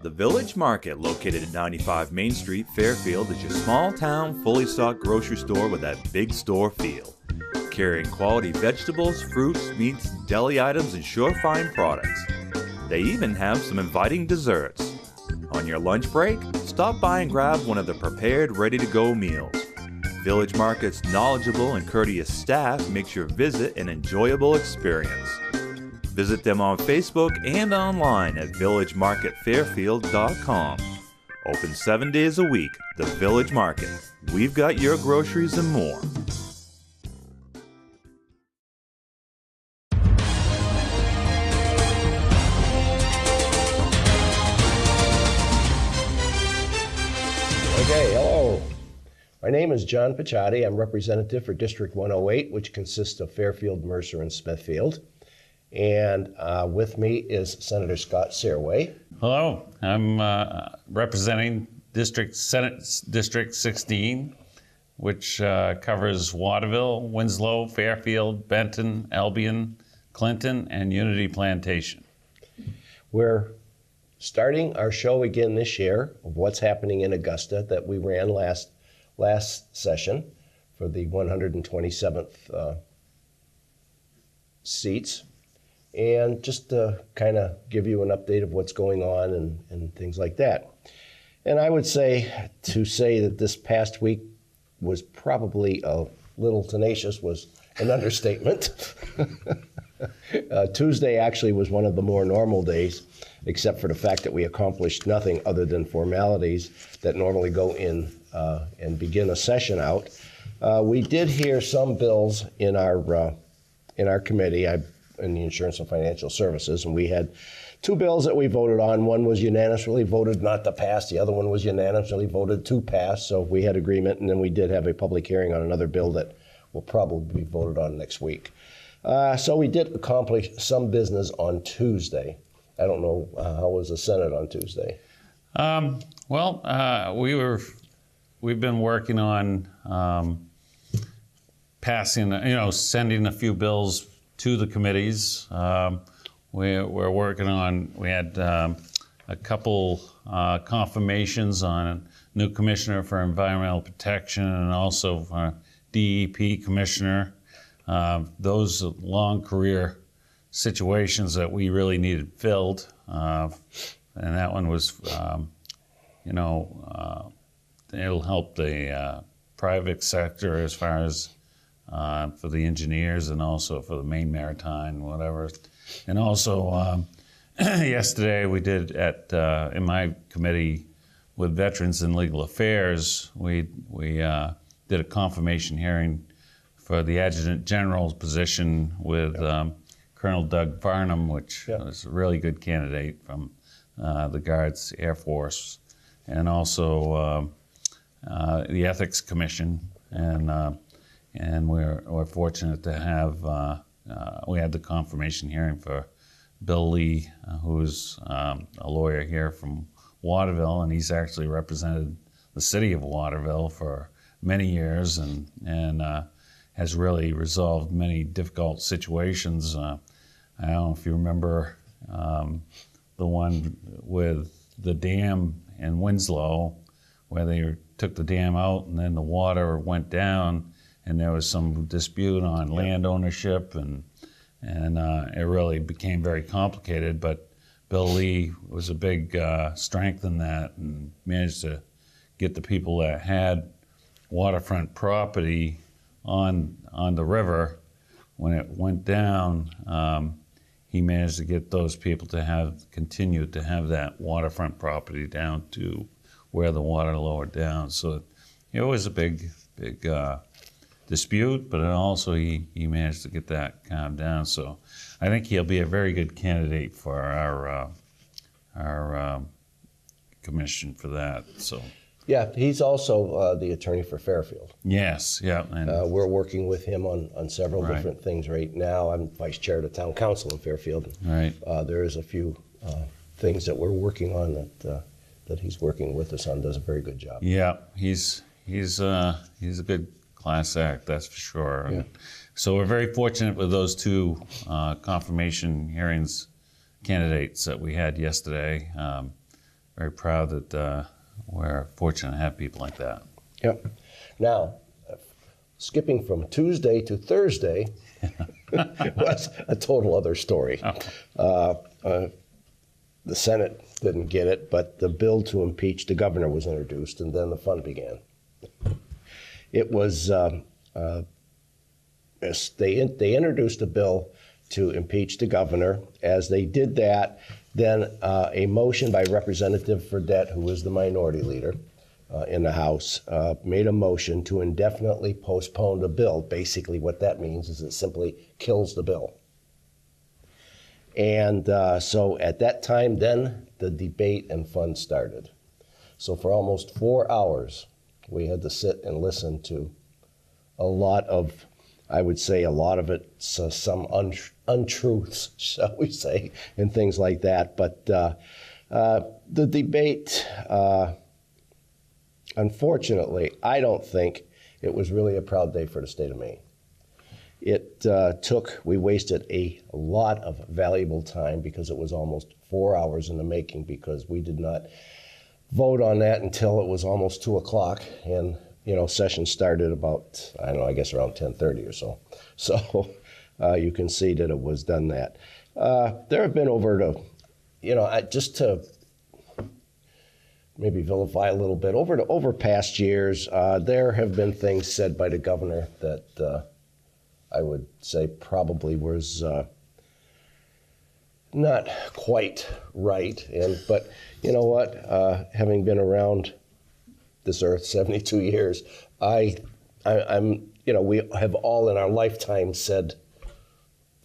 The Village Market, located at 95 Main Street, Fairfield, is your small-town, fully stocked grocery store with that big store feel. Carrying quality vegetables, fruits, meats, deli items, and sure-fine products. They even have some inviting desserts. On your lunch break, stop by and grab one of the prepared, ready-to-go meals. Village Market's knowledgeable and courteous staff makes your visit an enjoyable experience. Visit them on Facebook and online at villagemarketfairfield.com. Open 7 days a week, the Village Market. We've got your groceries and more. Okay, hello. My name is John Picciotti. I'm representative for District 108, which consists of Fairfield, Mercer, and Smithfield. And with me is Senator Scott Sairway. Hello, I'm representing District 16, which covers Waterville, Winslow, Fairfield, Benton, Albion, Clinton, and Unity Plantation. We're starting our show again this year of what's happening in Augusta that we ran last session for the 127th seats. And just to kind of give you an update of what's going on and things like that. And I would say that this past week was probably a little tenacious was an understatement. Tuesday actually was one of the more normal days, except for the fact that we accomplished nothing other than formalities that normally go in and begin a session out. We did hear some bills in our committee, in the Insurance and Financial Services, and we had two bills that we voted on. One was unanimously voted not to pass. The other one was unanimously voted to pass, so we had agreement, and then we did have a public hearing on another bill that will probably be voted on next week. So we did accomplish some business on Tuesday. I don't know, how was the Senate on Tuesday? We've been working on passing, sending a few bills to the committees. We're working on, we had a couple confirmations on a new commissioner for environmental protection and also for DEP commissioner. Those long career situations that we really needed filled. And that one was, it'll help the private sector as far as for the engineers and also for the Maine Maritime, whatever. And also, yesterday we did in my committee with Veterans and Legal Affairs, we did a confirmation hearing for the Adjutant General's position with Colonel Doug Farnham, which was a really good candidate from the Guards Air Force, and also the Ethics Commission. And we're fortunate to have, we had the confirmation hearing for Bill Lee, who's a lawyer here from Waterville, and he's actually represented the city of Waterville for many years and has really resolved many difficult situations. I don't know if you remember the one with the dam in Winslow, where they took the dam out and then the water went down, and there was some dispute on land ownership, and it really became very complicated. But Bill Lee was a big strength in that and managed to get the people that had waterfront property on the river. When it went down, he managed to get those people to continue to have that waterfront property down to where the water lowered down. So it was a big dispute, but also he managed to get that calmed down. So I think he'll be a very good candidate for our commission for that. So yeah, he's also the attorney for Fairfield. Yes, yeah. And we're working with him on several different things right now. I'm vice chair of the town council in Fairfield. Right. There is a few things that we're working on that he's working with us on. Does a very good job. Yeah, he's a good class act, that's for sure. Yeah. So we're very fortunate with those two confirmation hearings candidates that we had yesterday. very proud that we're fortunate to have people like that. Yep. Now, skipping from Tuesday to Thursday was a total other story. The Senate didn't get it, but the bill to impeach the governor was introduced, and then the fun began. It was they introduced a bill to impeach the governor. As they did that, then a motion by Representative Fredette, who was the minority leader in the House, made a motion to indefinitely postpone the bill. Basically, what that means is it simply kills the bill. And so at that time, then the debate and fun started. So for almost 4 hours, we had to sit and listen to a lot of, I would say a lot of it, some untruths, shall we say, and things like that. But the debate, unfortunately, I don't think it was really a proud day for the state of Maine. We wasted a lot of valuable time because it was almost 4 hours in the making, because we did not vote on that until it was almost 2 o'clock, and session started about, I don't know, I guess around 10:30 or so. So you can see that it was done that. There have been just to maybe vilify a little bit, over past years, there have been things said by the governor that I would say probably was not quite right. But you know what? Having been around this earth 72 years, I'm we have all in our lifetime said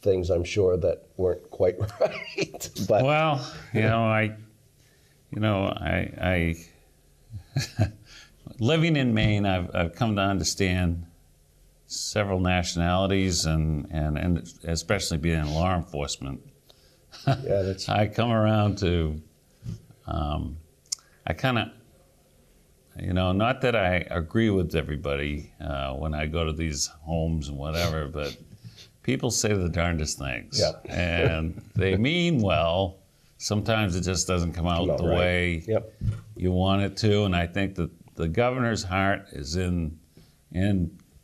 things, I'm sure, that weren't quite right. But well, I living in Maine, I've come to understand several nationalities, and especially being in law enforcement. Yeah, I come around to, I kind of, not that I agree with everybody when I go to these homes and whatever, but people say the darndest things. Yeah. And they mean well. Sometimes it just doesn't come out the way you want it to. And I think that the governor's heart is in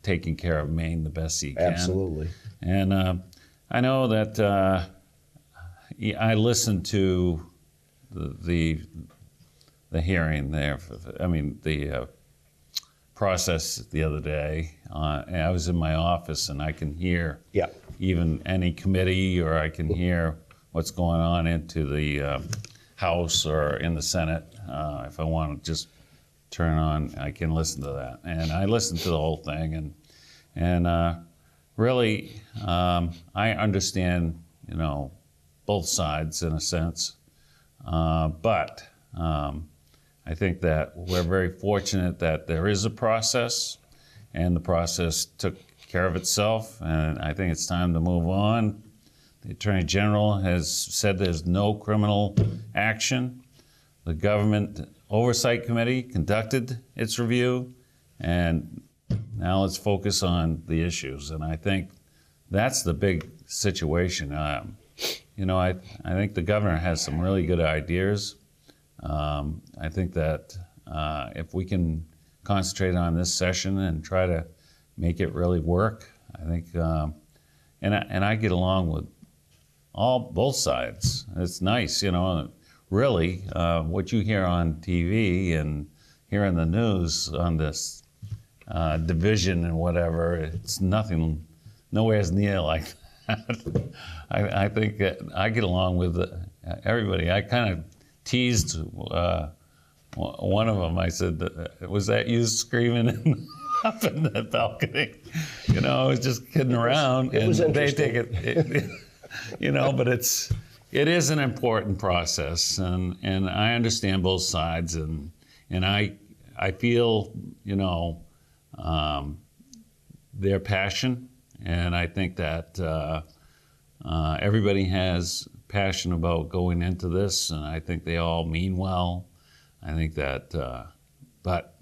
taking care of Maine the best he can. Absolutely. And I know that I listened to the hearing there. The process the other day. And I was in my office, and I can hear even any committee, or I can hear what's going on into the House or in the Senate. If I want to just turn on, I can listen to that. And I listened to the whole thing, and really, I understand, both sides in a sense. But I think that we're very fortunate that there is a process, and the process took care of itself, and I think it's time to move on. The Attorney General has said there's no criminal action. The Government Oversight Committee conducted its review, and now let's focus on the issues. And I think that's the big situation. I think the governor has some really good ideas. I think that if we can concentrate on this session and try to make it really work, I think, and I get along with both sides. It's nice, really, what you hear on TV and hear in the news on this division and whatever, it's nothing, nowhere near like that. I think that I get along with everybody. I kind of teased one of them. I said, was that you screaming up in the balcony? I was just kidding around. It was they take it but it is an important process, and I understand both sides, and I feel, their passion, and I think that everybody has passion about going into this, and I think they all mean well. I think that, but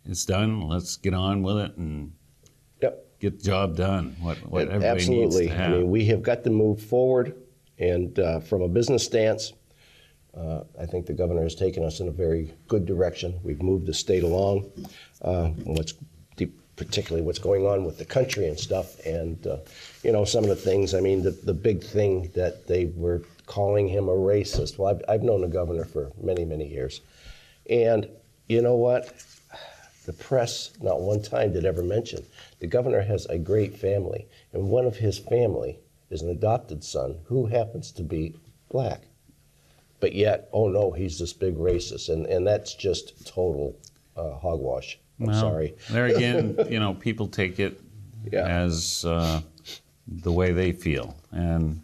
it's done. Let's get on with it and get the job done. What everybody Absolutely. needs to have. We have got to move forward, and from a business stance, I think the governor has taken us in a very good direction. We've moved the state along. Particularly what's going on with the country and stuff, and some of the things. I mean, the big thing that they were calling him a racist. Well, I've known the governor for many, many years, and you know what? The press not one time did ever mention the governor has a great family, and one of his family is an adopted son who happens to be black, but yet, oh no, he's this big racist, and that's just total hogwash. I'm sorry. There again, people take it as the way they feel, and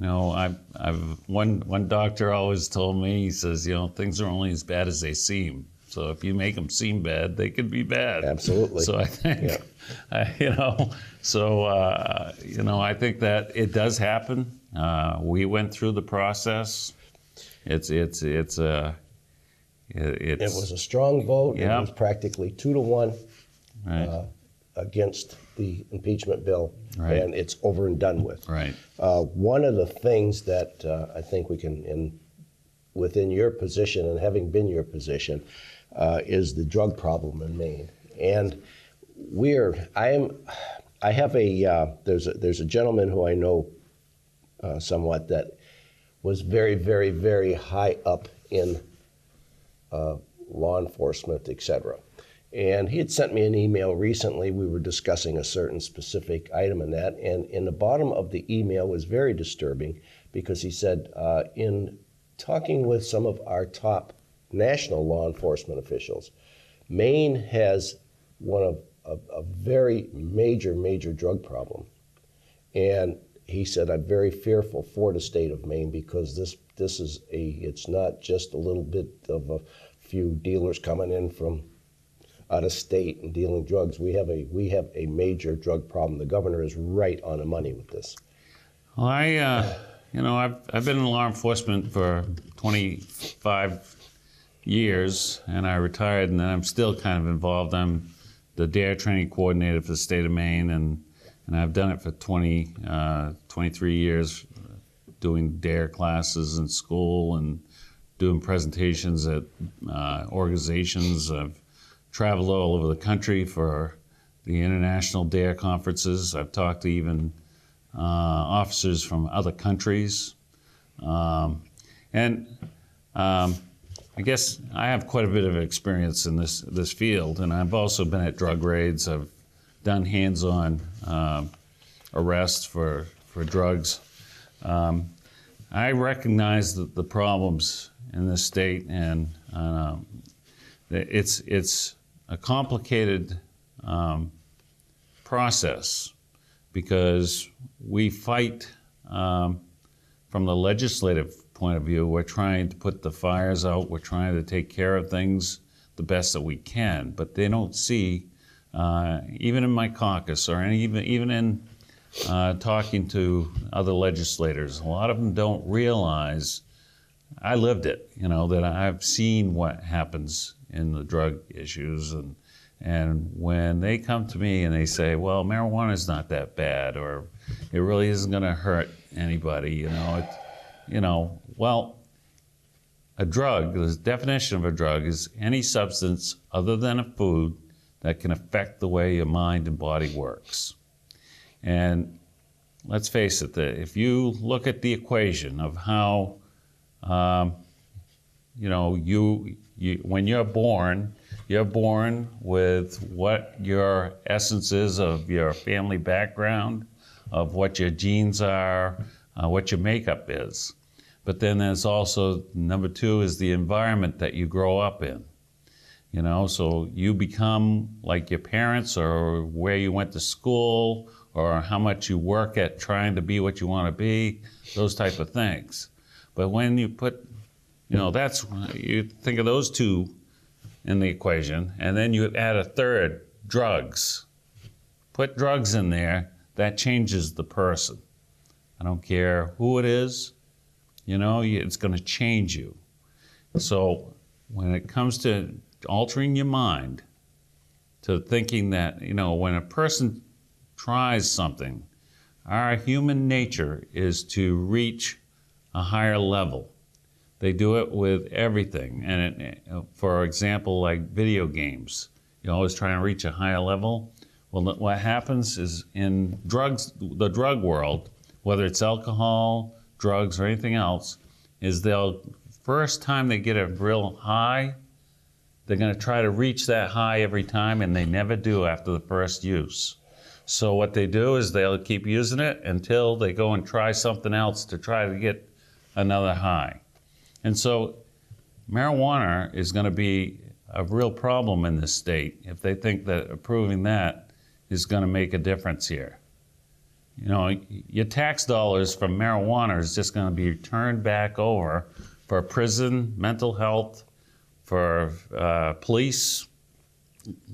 I've one doctor always told me, he says, things are only as bad as they seem. So if you make them seem bad, they can be bad. Absolutely. So I think, I think that it does happen. We went through the process. It was a strong vote. Yeah. It was practically 2-1 right. Against the impeachment bill, right. and it's over and done with. Right. One of the things that I think we can, within your position and having been your position, is the drug problem in Maine. And there's a gentleman who I know somewhat that was very, very, very high up in law enforcement, etc. And he had sent me an email recently. We were discussing a certain specific item in that, and in the bottom of the email was very disturbing because he said, in talking with some of our top national law enforcement officials, Maine has one of a very major drug problem. And he said, I'm very fearful for the state of Maine because it's not just a little bit of a few dealers coming in from out of state and dealing drugs. We have a major drug problem. The governor is right on the money with this. Well, I've been in law enforcement for 25 years, and I retired, and I'm still kind of involved. I'm the DARE training coordinator for the state of Maine, and I've done it for 23 years, doing DARE classes in school and doing presentations at organizations. I've traveled all over the country for the international DARE conferences. I've talked to even officers from other countries. I guess I have quite a bit of experience in this field, and I've also been at drug raids. I've done hands-on arrests for drugs. I recognize the problems in this state, and it's a complicated process because we fight from the legislative point of view. We're trying to put the fires out. We're trying to take care of things the best that we can, but they don't see, even in my caucus or even in talking to other legislators, a lot of them don't realize, I lived it, that I've seen what happens in the drug issues, and when they come to me and they say, well, marijuana is not that bad, or it really isn't going to hurt anybody, well, a drug, the definition of a drug is any substance other than a food that can affect the way your mind and body works. And let's face it, if you look at the equation of how, when you're born with what your essence is of your family background, of what your genes are, what your makeup is. But then there's also, number two, is the environment that you grow up in. So you become like your parents, or where you went to school, or how much you work at trying to be what you want to be, those type of things. But when you put, you think of those two in the equation, and then you add a third, drugs. Put drugs in there, that changes the person. I don't care who it is, it's going to change you. So when it comes to altering your mind, to thinking that, when a person tries something our human nature is to reach a higher level. They do it with everything. And for example, like video games, you're always trying to reach a higher level. Well, what happens is in the drug world, whether it's alcohol, drugs, or anything else, is first time they get a real high, they're going to try to reach that high every time, and they never do after the first use. So what they do is they'll keep using it until they go and try something else to try to get another high. And so marijuana is going to be a real problem in this state if they think that approving that is going to make a difference here. You know, your tax dollars from marijuana is just going to be turned back over for prison, mental health, for police,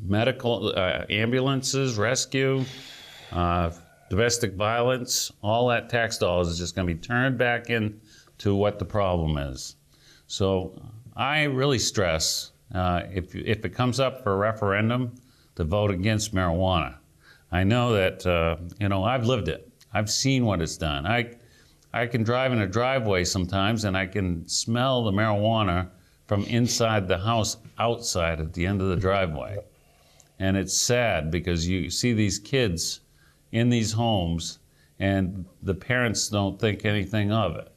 medical, ambulances, rescue, domestic violence. All that tax dollars is just going to be turned back into what the problem is. So I really stress, if it comes up for a referendum, to vote against marijuana. I know that, I've lived it. I've seen what it's done. I can drive in a driveway sometimes and I can smell the marijuana from inside the house outside at the end of the driveway. And it's sad because you see these kids in these homes and the parents don't think anything of it.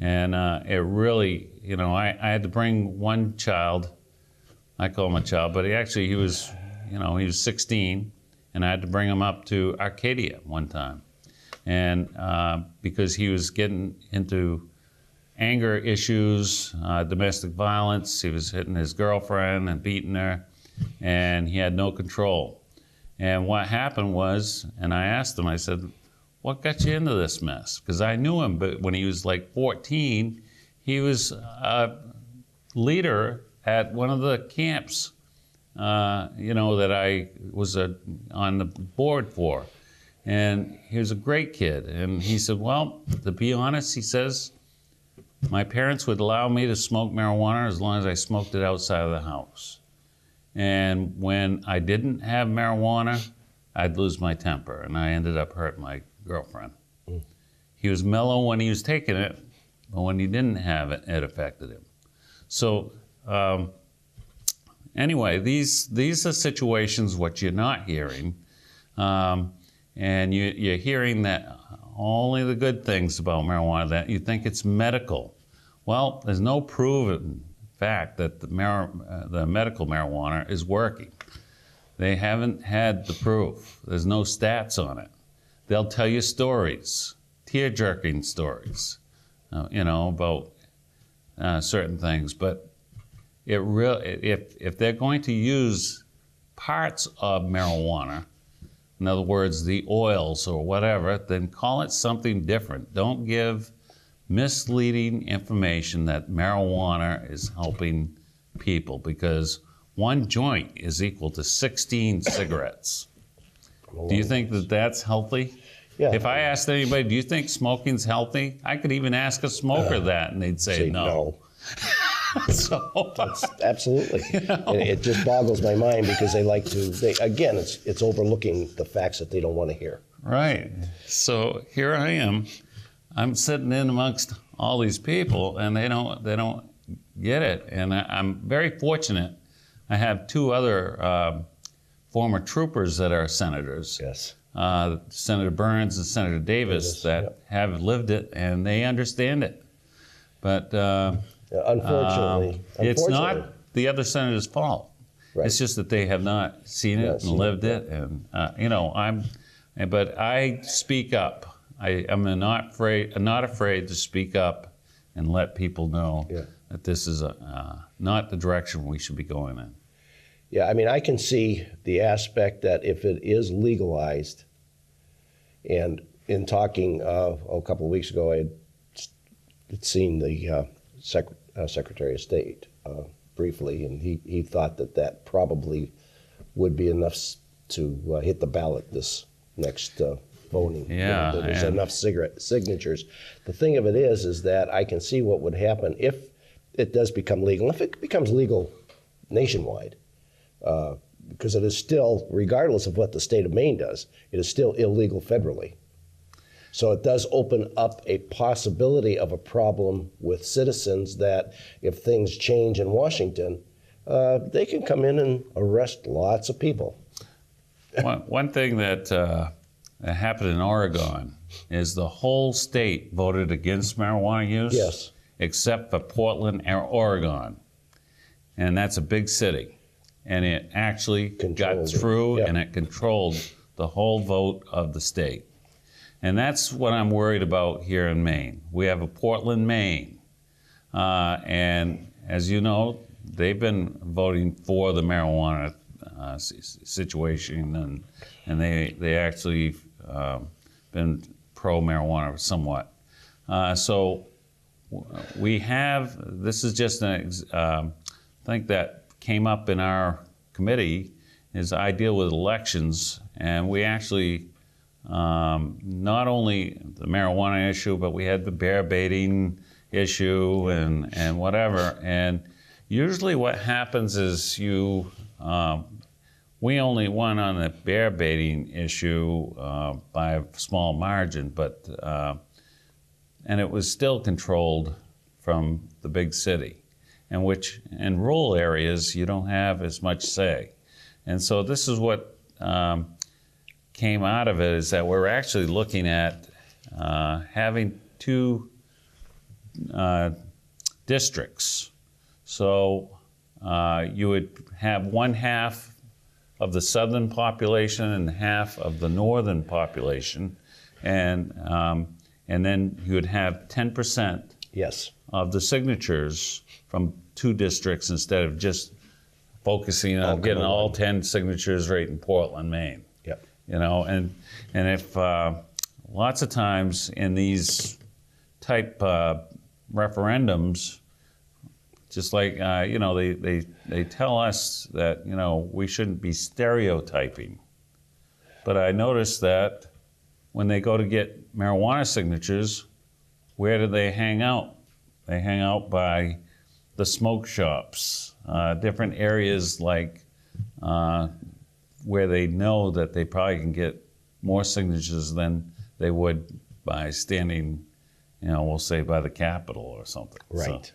And it really, I had to bring one child, I call him a child, but he was 16, and I had to bring him up to Arcadia one time. And because he was getting into anger issues, domestic violence, he was hitting his girlfriend and beating her, and he had no control. And what happened was, and I asked him, I said, what got you into this mess? Because I knew him, but when he was like 14, he was a leader at one of the camps, that I was on the board for. And he was a great kid. And he said, well, to be honest, he says, my parents would allow me to smoke marijuana as long as I smoked it outside of the house. And when I didn't have marijuana, I'd lose my temper, and I ended up hurting my girlfriend. He was mellow when he was taking it, but when he didn't have it, it affected him. So anyway, these are situations what you're not hearing, and you're hearing that only the good things about marijuana, that you think it's medical. Well, there's no proven fact that the medical marijuana is working. They haven't had the proof. There's no stats on it. They'll tell you stories, tear-jerking stories, about certain things. But if they're going to use parts of marijuana, in other words, the oils or whatever, then call it something different. Don't give misleading information that marijuana is helping people, because one joint is equal to 16 cigarettes. Do you think that that's healthy? Yeah. If I asked anybody, do you think smoking's healthy? I could even ask a smoker that, and they'd say no. So, absolutely. It just boggles my mind because they like to, again, it's overlooking the facts that they don't want to hear. Right. So here I am. I'm sitting in amongst all these people, and they don't get it. And I'm very fortunate. I have two other former troopers that are senators. Yes. Senator Burns and Senator Davis that have lived it, and they understand it. But unfortunately, it's not the other senator's fault. Right. It's just that they have not seen it and lived it. And but I speak up. I'm not afraid to speak up and let people know that this is not the direction we should be going in. Yeah, I mean, I can see the aspect that if it is legalized, and in talking a couple of weeks ago, I had seen the Secretary of State briefly, and he thought that probably would be enough to hit the ballot this next voting. Yeah, that there's enough signatures. The thing of it is that I can see what would happen if it does become legal. If it becomes legal nationwide, because it is still, regardless of what the state of Maine does, it is still illegal federally. So it does open up a possibility of a problem with citizens that if things change in Washington, they can come in and arrest lots of people. One thing that happened in Oregon is the whole state voted against marijuana use, Yes. except for Portland, Oregon. And that's a big city. And it actually got through, and it controlled the whole vote of the state. And that's what I'm worried about here in Maine. We have a Portland, Maine. And as you know, they've been voting for the marijuana situation, and they actually been pro-marijuana somewhat. So we have, this is just an thing that came up in our committee, is I deal with elections, and we actually, not only the marijuana issue, but we had the bear baiting issue and whatever. And usually what happens is we only won on the bear baiting issue by a small margin, but and it was still controlled from the big city, and which in rural areas you don't have as much say. And so this is what came out of it, is that we're actually looking at having two districts. So you would have one half of the southern population and half of the northern population, and then you would have 10% Yes. of the signatures from two districts instead of just focusing on getting all 10 signatures right in Portland, Maine. Yep. You know, and if lots of times in these type referendums, just like they tell us that we shouldn't be stereotyping, but I noticed that when they go to get marijuana signatures, where do they hang out? They hang out by the smoke shops, different areas like where they know that they probably can get more signatures than they would by standing, we'll say by the Capitol or something. Right.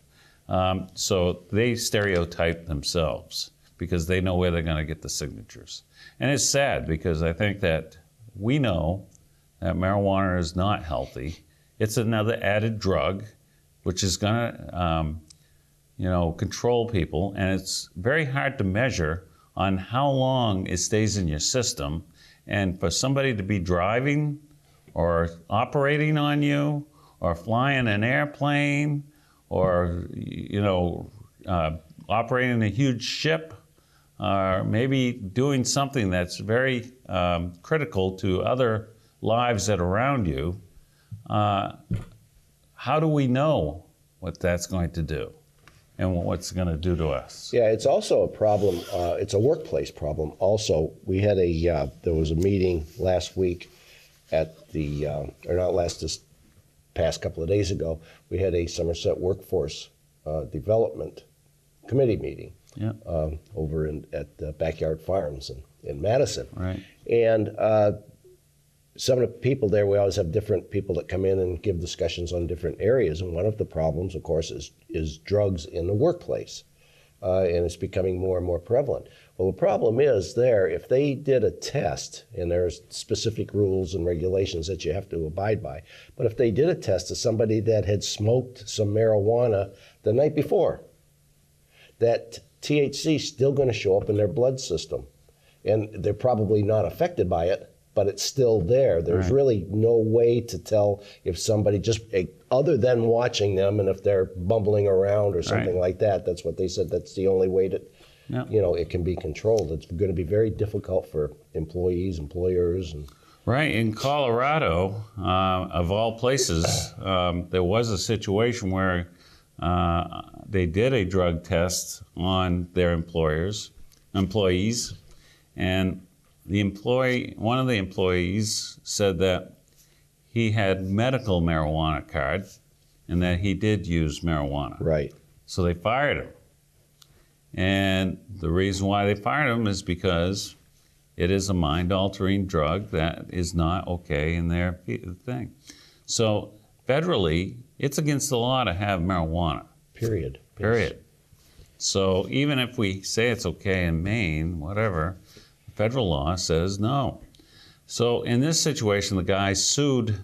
So they stereotype themselves because they know where they're going to get the signatures. And it's sad because I think that we know that marijuana is not healthy. It's another added drug, which is going to, control people. And it's very hard to measure on how long it stays in your system. And for somebody to be driving or operating on you or flying an airplane or, operating a huge ship, or maybe doing something that's very critical to other lives that are around you, how do we know what that's going to do and what's going to do to us? Yeah, it's also a problem. It's a workplace problem. Also, we had there was a meeting last week at this past couple of days ago. We had a Somerset Workforce Development Committee meeting over at Backyard Farms in Madison. Right. And some of the people there, we always have different people that come in and give discussions on different areas. And one of the problems, of course, is drugs in the workplace. And it's becoming more and more prevalent. Well, the problem is if they did a test, and there's specific rules and regulations that you have to abide by, but if they did a test to somebody that had smoked some marijuana the night before, that THC is still going to show up in their blood system. And they're probably not affected by it, but it's still there. There's really no way to tell if somebody other than watching them, and if they're bumbling around or something like that, that's what they said, that's the only way that, it can be controlled. It's going to be very difficult for employees, employers. Right. In Colorado, of all places, there was a situation where they did a drug test on their employees, and one of the employees said that he had medical marijuana card and that he did use marijuana. Right. So they fired him. And the reason why they fired him is because It is a mind-altering drug that is not okay in their thing. So federally, it's against the law to have marijuana. Period. Period. So even if we say it's okay in Maine, whatever, federal law says no. So in this situation, the guy sued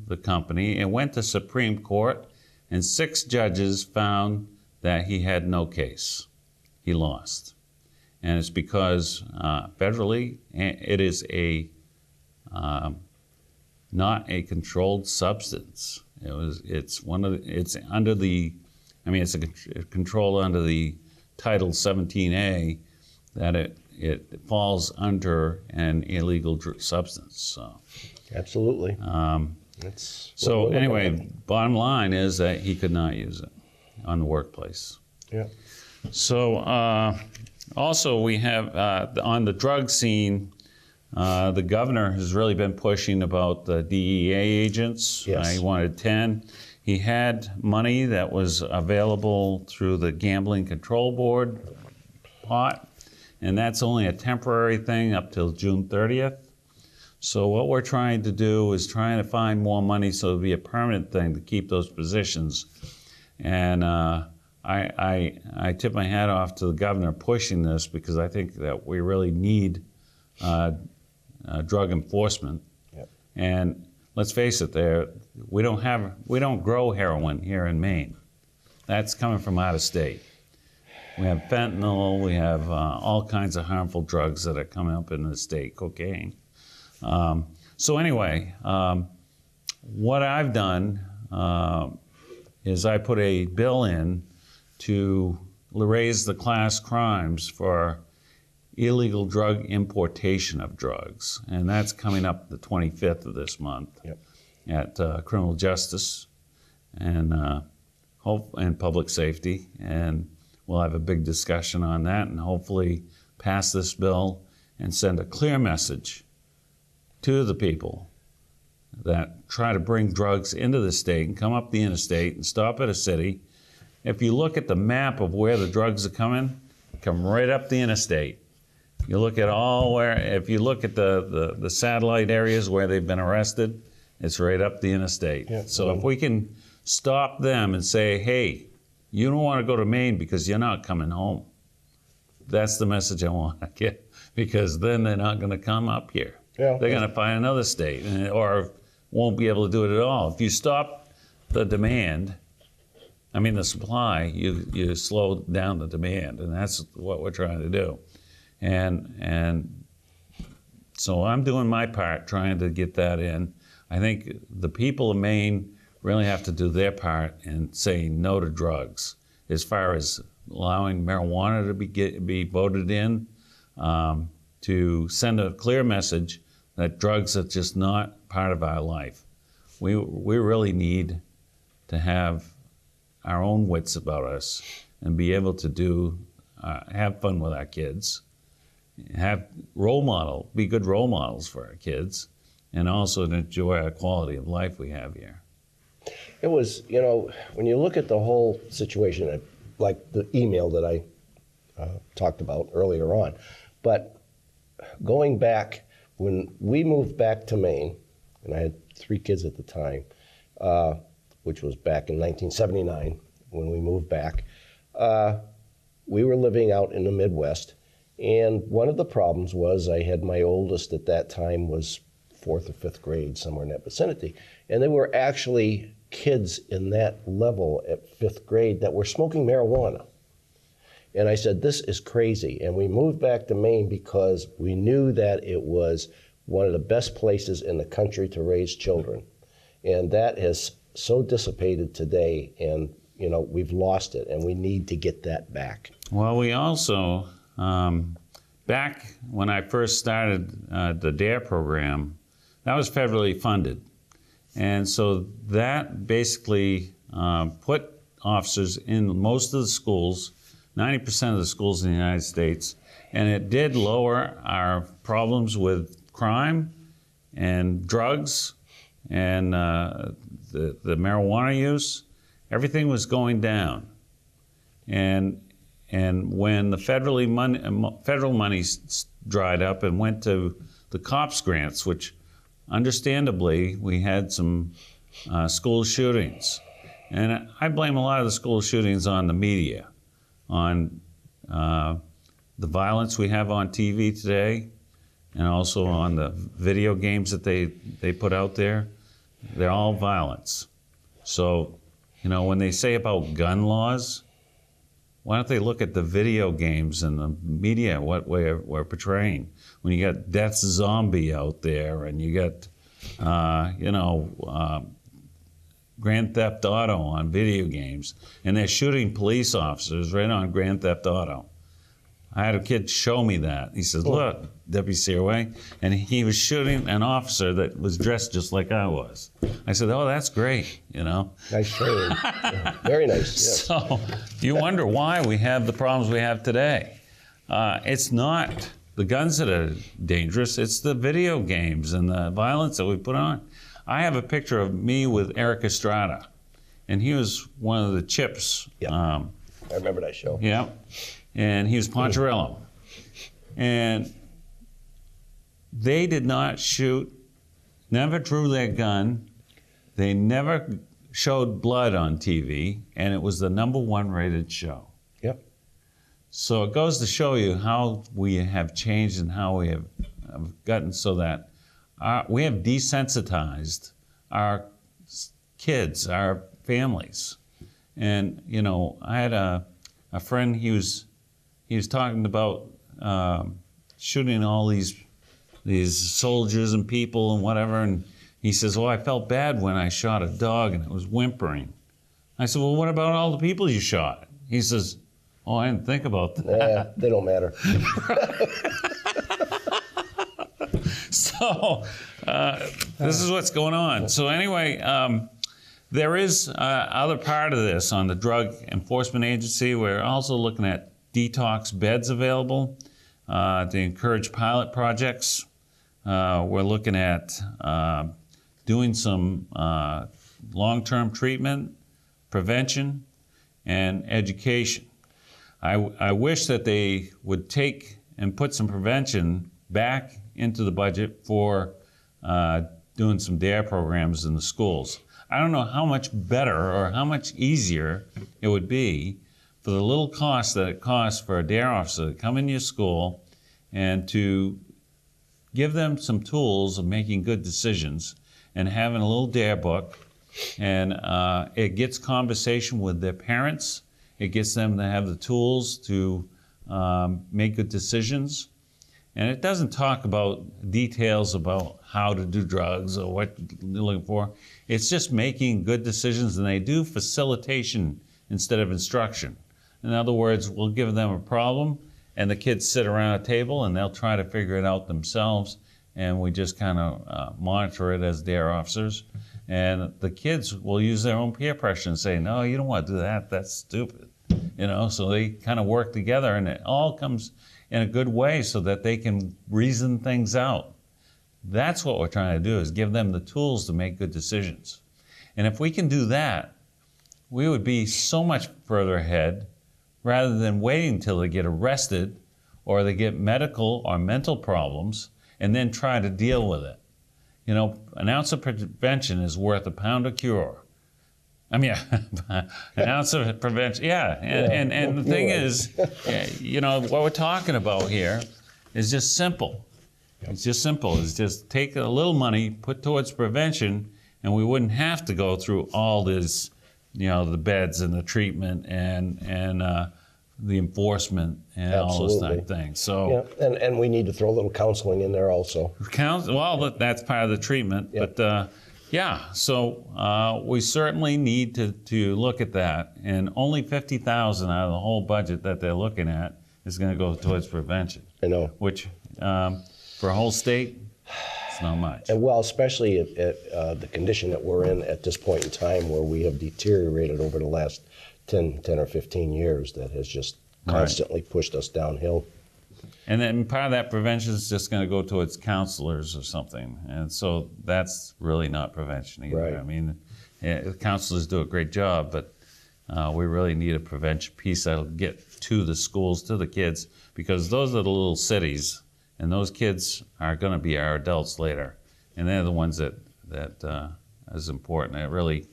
the company and went to Supreme Court, and 6 judges found that he had no case. He lost. And it's because federally, it is not a controlled substance. It's a control under the Title 17A that it falls under an illegal substance. So Absolutely. So anyway, bottom line is that he could not use it on the workplace. Yeah. So also we have on the drug scene, the governor has really been pushing about the DEA agents. Yes. He wanted 10. He had money that was available through the Gambling Control Board pot, and that's only a temporary thing up till June 30th. So what we're trying to do is trying to find more money so it'll be a permanent thing to keep those positions. And I tip my hat off to the governor pushing this, because I think that we really need drug enforcement. Yep. And let's face it, we don't grow heroin here in Maine. That's coming from out of state. We have fentanyl, we have all kinds of harmful drugs that are coming up in the state, cocaine. So anyway, what I've done is I put a bill in to raise the class crimes for illegal drug importation of drugs. And that's coming up the 25th of this month. Yep. At Criminal Justice and Public Safety. And we'll have a big discussion on that and hopefully pass this bill and send a clear message to the people that try to bring drugs into the state and come up the interstate and stop at a city. If you look at the map of where the drugs are coming, come right up the interstate. You look at if you look at the satellite areas where they've been arrested, it's right up the interstate. Yeah. So if we can stop them and say, hey, you don't want to go to Maine because you're not coming home. That's the message I want to get, because then they're not going to come up here. Yeah. They're going to find another state or won't be able to do it at all. If you stop the supply, you slow down the demand, and that's what we're trying to do. And so I'm doing my part trying to get that in. I think the people of Maine really have to do their part in saying no to drugs, as far as allowing marijuana to be voted in, to send a clear message that drugs are just not part of our life. We really need to have our own wits about us and be able to have fun with our kids, be good role models for our kids, and also to enjoy our quality of life we have here. It was, when you look at the whole situation, like the email that I talked about earlier on, but going back, when we moved back to Maine, and I had 3 kids at the time, which was back in 1979 when we moved back, we were living out in the Midwest, and one of the problems was I had my oldest at that time was 4th or 5th grade, somewhere in that vicinity, and there were actually kids in that level at 5th grade that were smoking marijuana. And I said, this is crazy. And we moved back to Maine because we knew that it was one of the best places in the country to raise children. And that has so dissipated today, and we've lost it, and we need to get that back. Well, we also, back when I first started the DARE program, that was federally funded. And so that basically put officers in most of the schools, 90% of the schools in the United States, and it did lower our problems with crime and drugs and the marijuana use. Everything was going down. And And when the federal money dried up and went to the COPS grants, which understandably we had some school shootings. And I blame a lot of the school shootings on the media, on the violence we have on TV today, and also on the video games that they put out there. They're all violence. So, when they say about gun laws, why don't they look at the video games and the media, what we're portraying? When you got Death Zombie out there, and you got, Grand Theft Auto on video games, and they're shooting police officers right on Grand Theft Auto. I had a kid show me that. He says, look, WCOA, and he was shooting an officer that was dressed just like I was. I said, oh, that's great, Nice training. Yeah. Very nice, yes. So you wonder why we have the problems we have today. It's not the guns that are dangerous, it's the video games and the violence that we put on. I have a picture of me with Eric Estrada, and he was one of the Chips. Yeah. I remember that show. Yeah. And he was Poncherello. And they did not shoot, never drew their gun. They never showed blood on TV, and it was the #1 rated show. Yep. So it goes to show you how we have changed and how we have gotten so that we have desensitized our kids, our families. And, I had a friend, he was talking about shooting all these soldiers and people and whatever, and he says, I felt bad when I shot a dog and it was whimpering. I said, well, what about all the people you shot? He says, I didn't think about that. Yeah, they don't matter. So this is what's going on. So anyway, there is other part of this on the Drug Enforcement Agency. We're also looking at detox beds available to encourage pilot projects. We're looking at doing some long-term treatment, prevention, and education. I wish that they would take and put some prevention back into the budget for doing some DARE programs in the schools. I don't know how much better or how much easier it would be for the little cost that it costs for a DARE officer to come into your school and to give them some tools of making good decisions and having a little DARE book. And it gets conversation with their parents. It gets them to have the tools to make good decisions. And it doesn't talk about details about how to do drugs or what you're looking for. It's just making good decisions, and they do facilitation instead of instruction. In other words, we'll give them a problem, and the kids sit around a table, and they'll try to figure it out themselves, and we just kind of monitor it as DARE officers. And the kids will use their own peer pressure and say, no, you don't want to do that. That's stupid. So they kind of work together, and it all comes in a good way so that they can reason things out. That's what we're trying to do, is give them the tools to make good decisions. And if we can do that, we would be so much further ahead rather than waiting until they get arrested or they get medical or mental problems and then try to deal with it. An ounce of prevention is worth a pound of cure. An ounce of prevention, yeah. And the thing is, what we're talking about here is just simple. It's just simple. It's just take a little money, put towards prevention, and we wouldn't have to go through all this, the beds and the treatment and the enforcement and all those type of things. So and we need to throw a little counseling in there also. Well, that's part of the treatment, but. So we certainly need to look at that, and only $50,000 out of the whole budget that they're looking at is going to go towards prevention. I know. Which, for a whole state, it's not much. And especially at the condition that we're in at this point in time, where we have deteriorated over the last 10 or 15 years, that has just constantly pushed us downhill. And then part of that prevention is just going to go towards counselors or something. And so that's really not prevention either. Right. The counselors do a great job, but we really need a prevention piece that'll get to the schools, to the kids, because those are the little cities, and those kids are going to be our adults later, and they're the ones that is important. It really,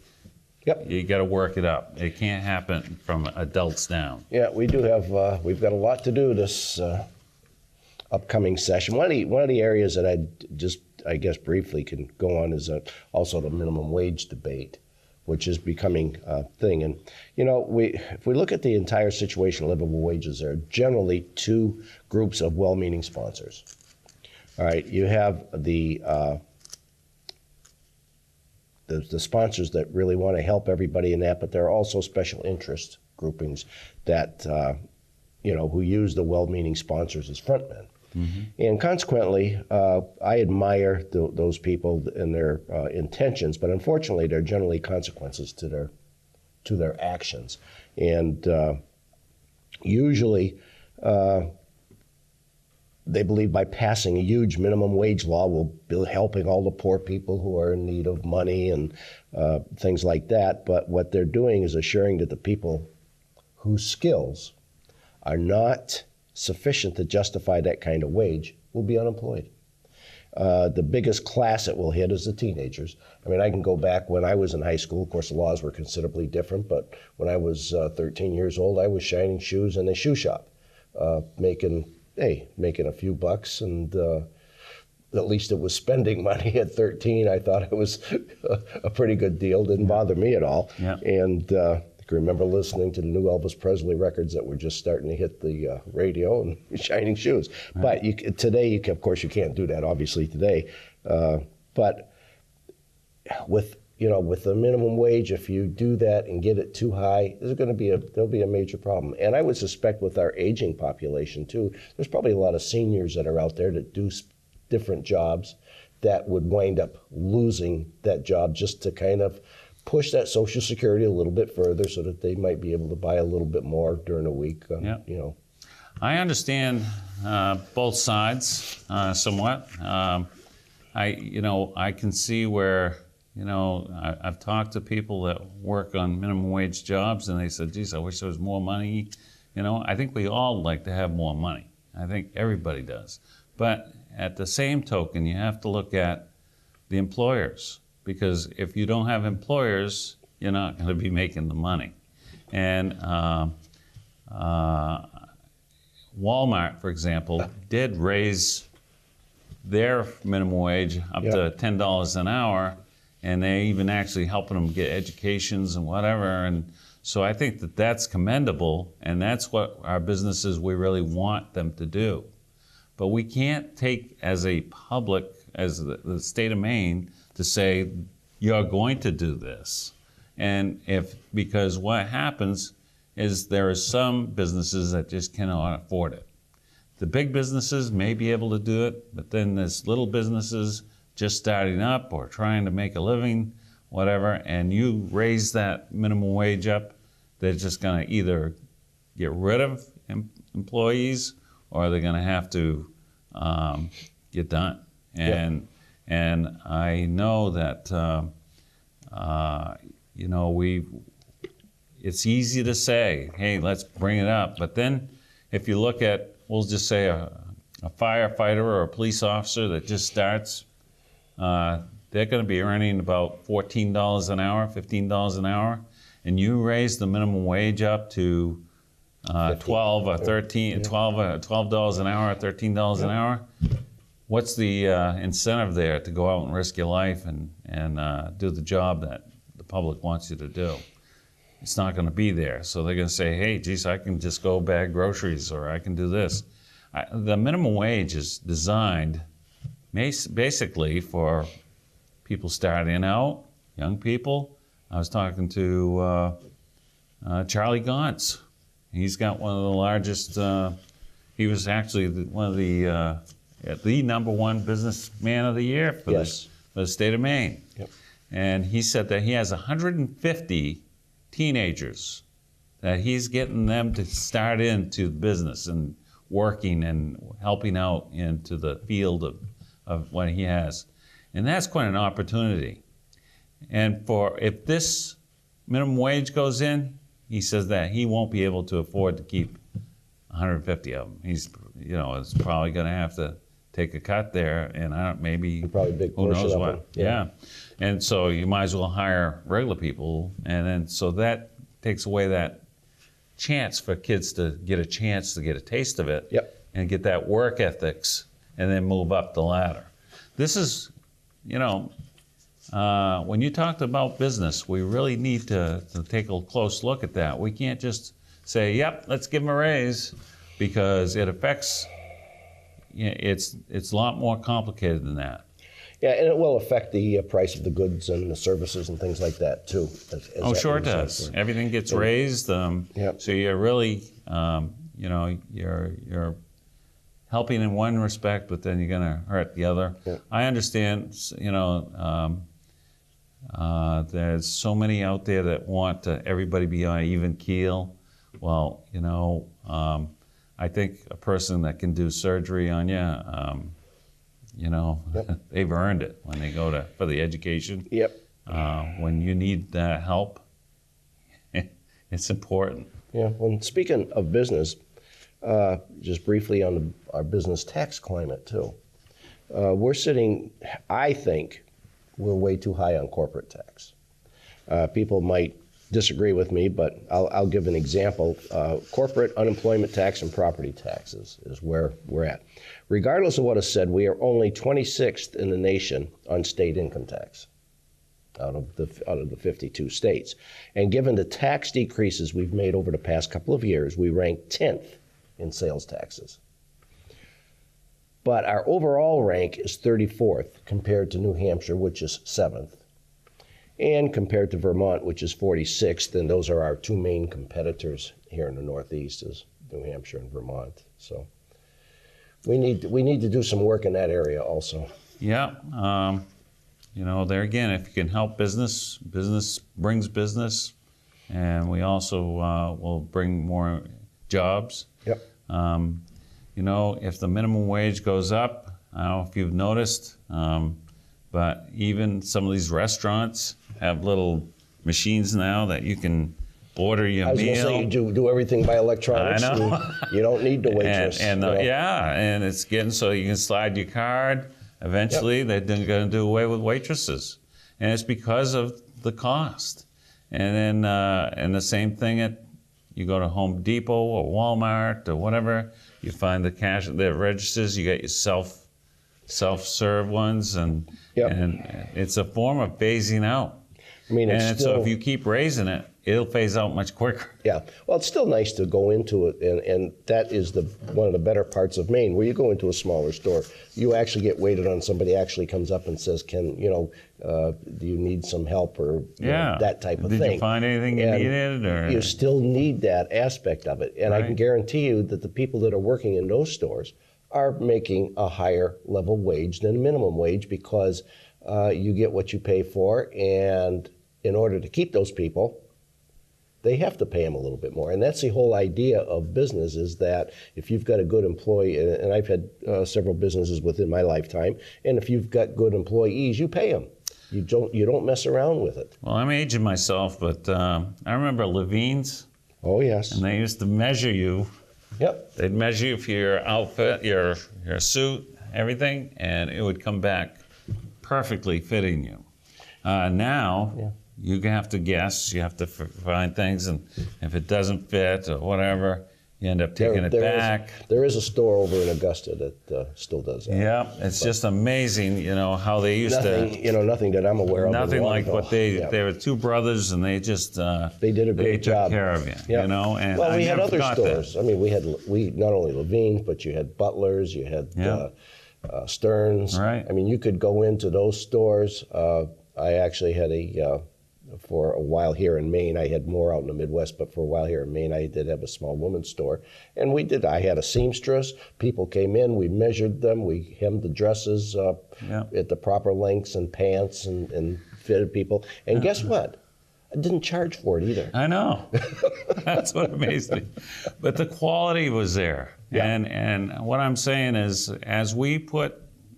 you got to work it up. It can't happen from adults down. Yeah, we do have, we've got a lot to do this upcoming session. One of the areas that I guess briefly can go on is also the minimum wage debate, which is becoming a thing. And, if we look at the entire situation of livable wages, there are generally two groups of well-meaning sponsors. All right, you have the sponsors that really want to help everybody in that, but there are also special interest groupings that, who use the well-meaning sponsors as frontmen. Mm-hmm. And consequently, I admire those people and their intentions, but unfortunately, there are generally consequences to their actions. And usually, they believe by passing a huge minimum wage law will be helping all the poor people who are in need of money and things like that. But what they're doing is assuring that the people whose skills are not sufficient to justify that kind of wage will be unemployed. The biggest class it will hit is the teenagers. I mean, I can go back when I was in high school. Of course, the laws were considerably different, but when I was 13 years old, I was shining shoes in a shoe shop, making a few bucks, and at least it was spending money at 13. I thought it was a pretty good deal. Didn't bother me at all. Yeah. And I can remember listening to the new Elvis Presley records that were just starting to hit the radio and shining shoes. Right. But today, of course, you can't do that, obviously, today. But with the minimum wage, if you do that and get it too high, there'll be a major problem. And I would suspect with our aging population too, there's probably a lot of seniors that are out there that do different jobs that would wind up losing that job just to kind of push that Social Security a little bit further so that they might be able to buy a little bit more during the week. I understand both sides somewhat. I can see where, I've talked to people that work on minimum wage jobs, and they said, geez, I wish there was more money. I think we all like to have more money. I think everybody does. But at the same token, you have to look at the employers, because if you don't have employers, you're not going to be making the money. And Walmart, for example, did raise their minimum wage up to $10 an hour, and they even actually helping them get educations and whatever. And so I think that that's commendable, and that's what our businesses, we really want them to do. But we can't take as a public, as the state of Maine, to say, you're going to do this. And because what happens is there are some businesses that just cannot afford it. The big businesses may be able to do it, but then there's little businesses just starting up or trying to make a living, whatever, and you raise that minimum wage up, they're just going to either get rid of employees or they're going to have to get done. And I know that it's easy to say, hey, let's bring it up. But then if you look at, we'll just say a firefighter or a police officer that just starts, they're going to be earning about $14 an hour, $15 an hour, and you raise the minimum wage up to $12 or $12 an hour, $13 an hour. What's the incentive there to go out and risk your life and do the job that the public wants you to do? It's not going to be there. So they're going to say, hey, geez, I can just go bag groceries, or I can do this. The minimum wage is designed basically for people starting out, young people. I was talking to Charlie Gauntz. He's got one of the largest, he was actually one of the number one businessman of the year for the state of Maine. Yep. And he said that he has 150 teenagers that he's getting them to start into business and working and helping out into the field of what he has. And that's quite an opportunity. And if this minimum wage goes in, he says that he won't be able to afford to keep 150 of them. He's, is probably going to have to take a cut there, and maybe probably a big who portion knows of what. them. Yeah. And so you might as well hire regular people, and then so that takes away that chance for kids to get a taste of it, Yep. and get that work ethics, and then move up the ladder. This is, when you talked about business, we really need to take a close look at that. We can't just say, yep, let's give them a raise, because it affects, it's a lot more complicated than that. Yeah, and it will affect the price of the goods and the services and things like that too. Sure it does. Everything gets raised. Yep. So you're really, you're helping in one respect, but then you're going to hurt the other. Yep. I understand, there's so many out there that want everybody be on an even keel. Well, I think a person that can do surgery on you, Yep. they've earned it when they go for the education. Yep. When you need that help, it's important. Yeah. Well, speaking of business, just briefly on our business tax climate too. I think we're way too high on corporate tax. People might disagree with me, but I'll give an example. Corporate unemployment tax and property taxes is where we're at. Regardless of what is said, we are only 26th in the nation on state income tax out of the 52 states. And given the tax decreases we've made over the past couple of years, we rank 10th in sales taxes. But our overall rank is 34th compared to New Hampshire, which is 7th, and compared to Vermont, which is 46th, and those are our two main competitors here in the Northeast, is New Hampshire and Vermont. So we need to do some work in that area also. Yeah, there again, if you can help business brings business, and we also will bring more jobs. Yep. If the minimum wage goes up, I don't know if you've noticed, but even some of these restaurants have little machines now that you can order your meal. I was going to say, you do everything by electronics. I know. You don't need the waitress. And it's getting so you can slide your card. Eventually, They're going to do away with waitresses. And it's because of the cost. And then, and the same thing you go to Home Depot or Walmart or whatever, you find the registers, you get your self-serve ones, and it's a form of phasing out. I mean, so if you keep raising it, it'll phase out much quicker. Yeah. Well, it's still nice to go into it, and that is one of the better parts of Maine, where you go into a smaller store, you actually get waited on. Somebody actually comes up and says, do you need some help, or that type of thing. Did you find anything you needed? Or? You still need that aspect of it. And I can guarantee you that the people that are working in those stores are making a higher level wage than minimum wage, because you get what you pay for, and in order to keep those people, they have to pay them a little bit more. And that's the whole idea of business, is that if you've got a good employee, and I've had several businesses within my lifetime, and if you've got good employees, you pay them. You don't mess around with it. Well, I'm aging myself, but I remember Levine's. Oh, yes. And they used to measure you. Yep. They'd measure you for your outfit, your suit, everything, and it would come back perfectly fitting you. Now, you have to guess, you have to find things, and if it doesn't fit or whatever, you end up taking it back. There is a store over in Augusta that still does that. Yeah, it's just amazing, how they used nothing that I'm aware of. Nothing like what they were two brothers, and they just they did a great job. Took care of you, And well, we had other stores. That. I mean, we not only Levine's, but you had Butler's, you had Stearns. Right. I mean, you could go into those stores. I actually had for a while here in Maine, I had more out in the Midwest, but for a while here in Maine, I did have a small women's store. And I had a seamstress. People came in, we measured them, we hemmed the dresses at the proper lengths and pants and fitted people. And guess what? I didn't charge for it either. I know. That's what amazed me. But the quality was there. Yeah. And what I'm saying is, as we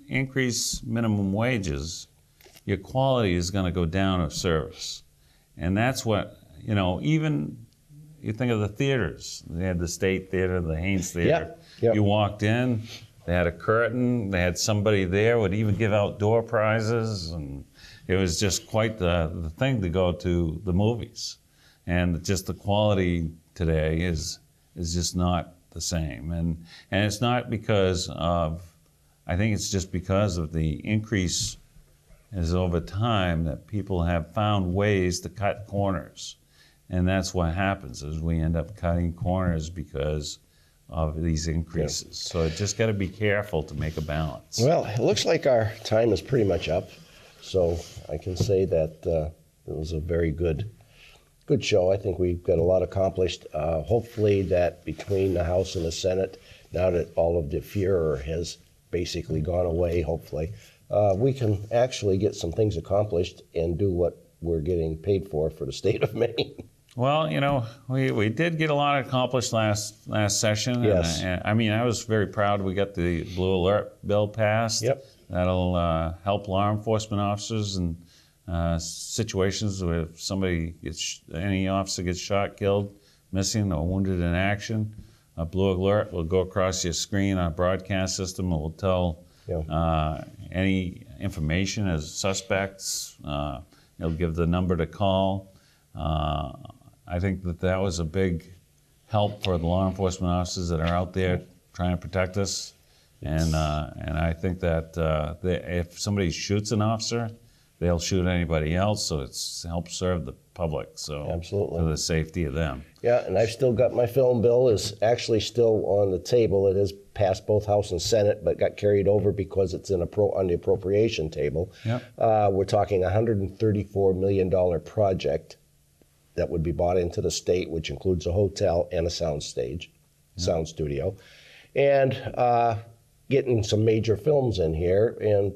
increase minimum wages, your quality is going to go down of service. And that's what, even you think of the theaters. They had the State Theater, the Haynes Theater. Yeah. You walked in, they had a curtain, they had somebody there, would even give out door prizes, and it was just quite the thing to go to the movies. And just the quality today is just not the same. And it's not because of, I think it's just because of the increase is over time that people have found ways to cut corners. And that's what happens, is we end up cutting corners because of these increases. Yeah. So it just got to be careful to make a balance. Well, it looks like our time is pretty much up. So I can say that it was a very good show. I think we've got a lot accomplished. Hopefully that between the House and the Senate, now that all of the furor has basically gone away, hopefully, we can actually get some things accomplished and do what we're getting paid for the state of Maine. Well, you know, we did get a lot accomplished last session. Yes. And I mean, I was very proud we got the Blue Alert bill passed. Yep. That'll help law enforcement officers in situations where any officer gets shot, killed, missing, or wounded in action. A Blue Alert will go across your screen on a broadcast system. It will tell any information as suspects. It'll give the number to call. I think that was a big help for the law enforcement officers that are out there trying to protect us. And I think that if somebody shoots an officer, they'll shoot anybody else, so it helps serve the public. So absolutely, for the safety of them. Yeah, and I've still got my film bill is actually still on the table. It has passed both House and Senate, but got carried over because it's on the appropriation table. Yep. We're talking a $134 million project that would be bought into the state, which includes a hotel and a sound studio, and getting some major films in here, and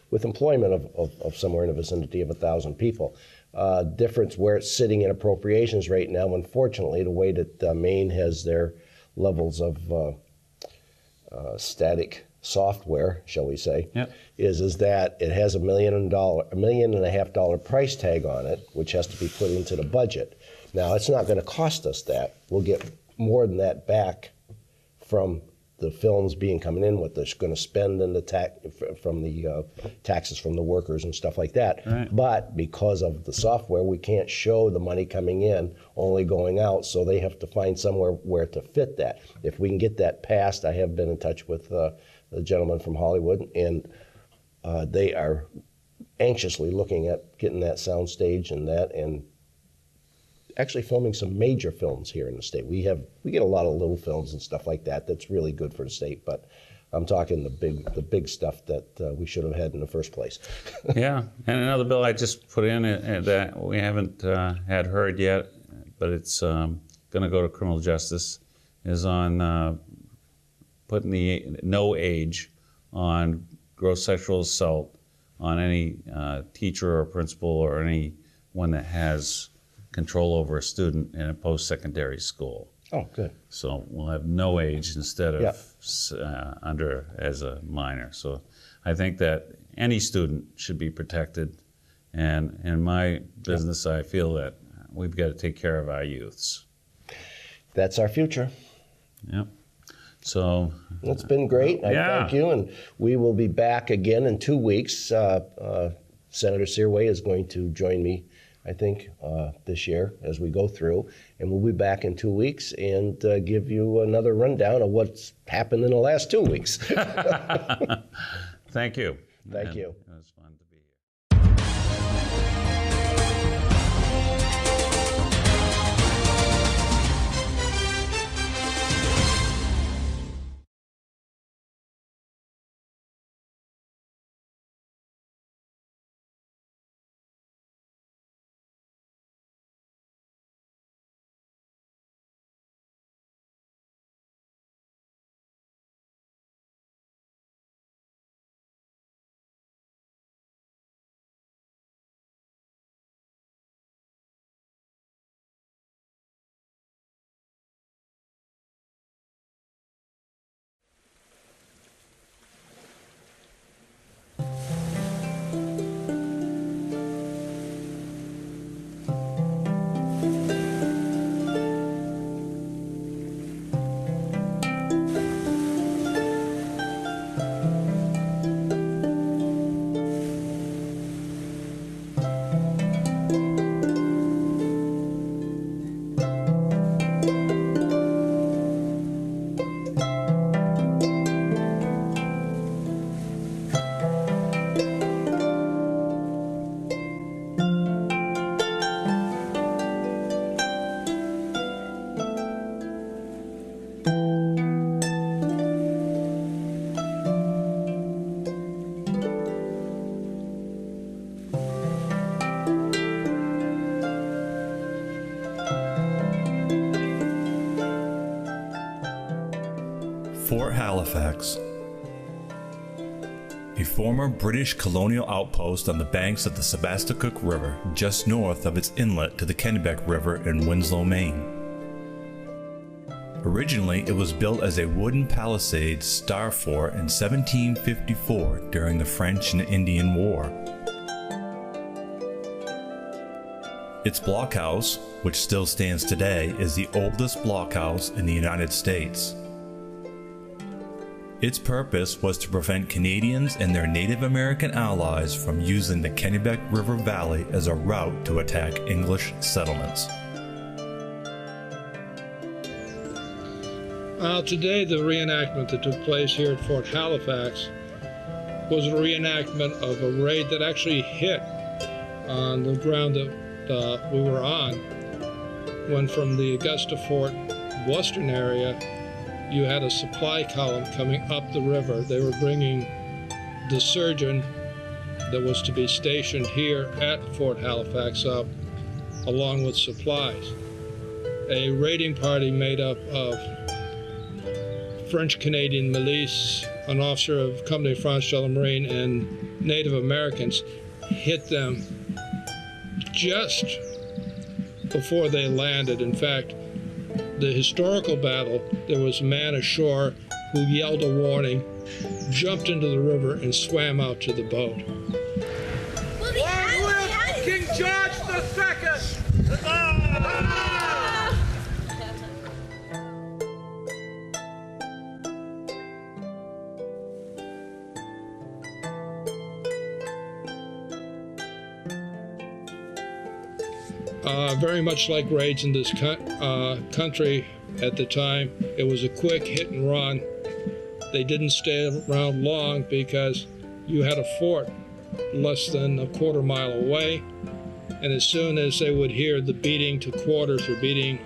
with employment of somewhere in the vicinity of 1,000 people. Difference where it's sitting in appropriations right now, unfortunately, the way that Maine has their levels of static software, shall we say, is that it has $1.5 million price tag on it, which has to be put into the budget. Now, it's not going to cost us that. We'll get more than that back from the films coming in, what they're going to spend in from the taxes from the workers and stuff like that. Right. But because of the software, we can't show the money coming in, only going out, so they have to find somewhere where to fit that. If we can get that passed, I have been in touch with the gentleman from Hollywood, and they are anxiously looking at getting that sound stage and actually filming some major films here in the state. We get a lot of little films and stuff like that. That's really good for the state, but I'm talking the big stuff that we should have had in the first place. Yeah, and another bill I just put in that we haven't had heard yet, but it's going to go to criminal justice, is on putting the no age on gross sexual assault on any teacher or principal or anyone that has control over a student in a post-secondary school. Oh, good. So we'll have no age instead of under as a minor. So I think that any student should be protected. And in my business, I feel that we've got to take care of our youths. That's our future. Yep. So it's been great. I thank you, and we will be back again in 2 weeks. Senator Searway is going to join me, I think, this year as we go through, and we'll be back in 2 weeks and give you another rundown of what's happened in the last 2 weeks. Thank you. Thank you. It was fun. Fort Halifax. A former British colonial outpost on the banks of the Sebasticook River, just north of its inlet to the Kennebec River in Winslow, Maine. Originally, it was built as a wooden palisade star fort in 1754 during the French and Indian War. Its blockhouse, which still stands today, is the oldest blockhouse in the United States. Its purpose was to prevent Canadians and their Native American allies from using the Kennebec River Valley as a route to attack English settlements. Today, the reenactment that took place here at Fort Halifax was a reenactment of a raid that actually hit on the ground that we were on. When from the Augusta Fort western area, you had a supply column coming up the river. They were bringing the surgeon that was to be stationed here at Fort Halifax up, along with supplies. A raiding party made up of French-Canadian milice, an officer of Company France de la Marine, and Native Americans hit them just before they landed. In fact, the historical battle, there was a man ashore who yelled a warning, jumped into the river, and swam out to the boat. Long live King George II! Very much like raids in this country at the time, it was a quick hit and run. They didn't stay around long because you had a fort less than a quarter mile away, and as soon as they would hear the beating to quarters or beating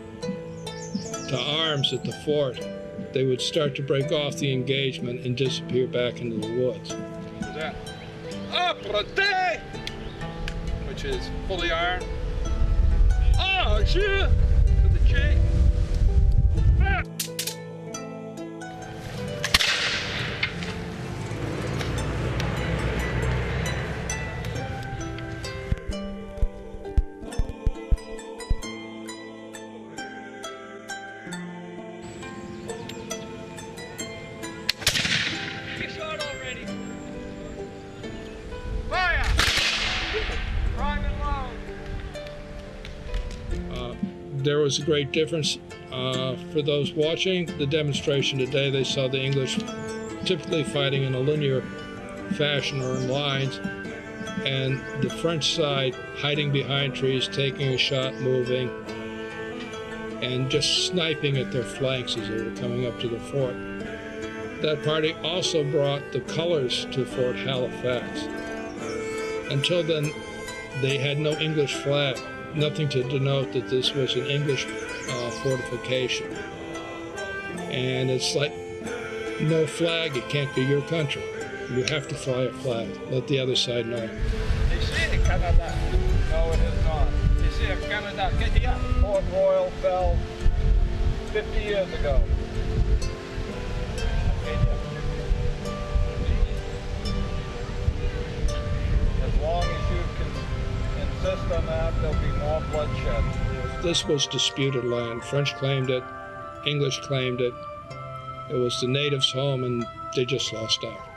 to arms at the fort, they would start to break off the engagement and disappear back into the woods. Apprete, which is fully armed. Oh, shit! To the cheek. Get shot already. Fire! Prime and loud. There was a great difference for those watching the demonstration today. They saw the English typically fighting in a linear fashion or in lines, and the French side hiding behind trees, taking a shot, moving, and just sniping at their flanks as they were coming up to the fort. That party also brought the colors to Fort Halifax. Until then, they had no English flag. Nothing to denote that this was an English fortification. And it's like, no flag, it can't be your country. You have to fly a flag. Let the other side know. Ici, Canada. No, it is not. Ici, Canada. Get here. Port Royal fell 50 years ago. As long as you can insist on that, there'll be more bloodshed. This was disputed land. French claimed it, English claimed it. It was the natives' home, and they just lost out.